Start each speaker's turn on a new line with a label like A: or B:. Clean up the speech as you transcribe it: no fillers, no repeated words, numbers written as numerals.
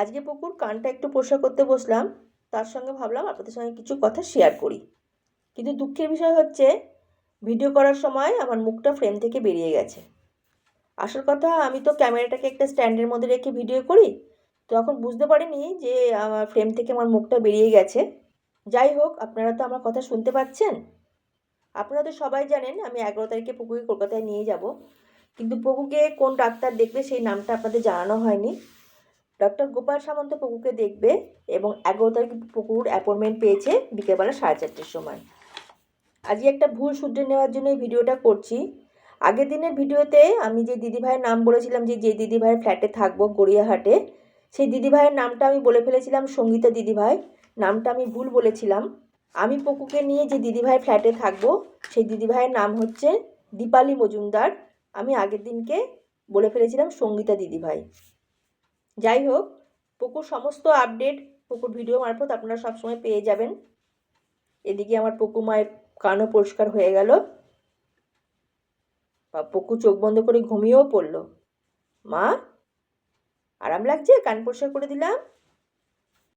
A: আজকে পুকুর কানটা একটু পরিষ্কার করতে বসলাম, তার সঙ্গে ভাবলাম আপনাদের সঙ্গে কিছু কথা শেয়ার করি। কিন্তু দুঃখের বিষয় হচ্ছে ভিডিও করার সময় আমার মুখটা ফ্রেম থেকে বেরিয়ে গেছে। আসল কথা, আমি তো ক্যামেরাটাকে একটা স্ট্যান্ডের মধ্যে রেখে ভিডিও করি, তখন বুঝতে পারিনি যে আমার ফ্রেম থেকে আমার মুখটা বেরিয়ে গেছে। যাই হোক, আপনারা তো আমার কথা শুনতে পাচ্ছেন। আপনারা তো সবাই জানেন আমি 11 তারিখে পুকুকে কলকাতায় নিয়ে যাব, কিন্তু পুকুকে কোন ডাক্তার দেখবে সেই নামটা আপনাদের জানানো হয়নি। ডক্টর গোপাল সামন্ত পুকুরকে দেখবে এবং 11 তারিখে পুকুর অ্যাপয়েন্টমেন্ট পেয়েছে বিকেলবেলা 4:30টার সময়। আজকে একটা ভুল শুধরে নেওয়ার জন্য এই ভিডিওটা করছি। আগের দিনের ভিডিওতে আমি যে দিদিভাইয়ের নাম বলেছিলাম, যে দিদিভাইয়ের ফ্ল্যাটে থাকবো গড়িয়াহাটে, সেই দিদিভাইয়ের নামটা আমি বলে ফেলেছিলাম সঙ্গীতা দিদিভাই। নামটা আমি ভুল বলেছিলাম। আমি পুকুকে নিয়ে যে দিদিভাইয়ের ফ্ল্যাটে থাকবো সেই দিদিভাইয়ের নাম হচ্ছে দীপালি মজুমদার। আমি আগের দিনকে বলে ফেলেছিলাম সঙ্গীতা দিদিভাই। যাই হোক, পুকুর সমস্ত আপডেট পুকুর ভিডিও মারফত আপনারা সবসময় পেয়ে যাবেন। এদিকে আমার পুকু মায়ের কানও পরিষ্কার হয়ে গেল, বা পুকু চোখ বন্ধ করে ঘুমিয়েও পড়লো। মা, আরাম লাগছে? কান পরিষ্কার করে দিলাম।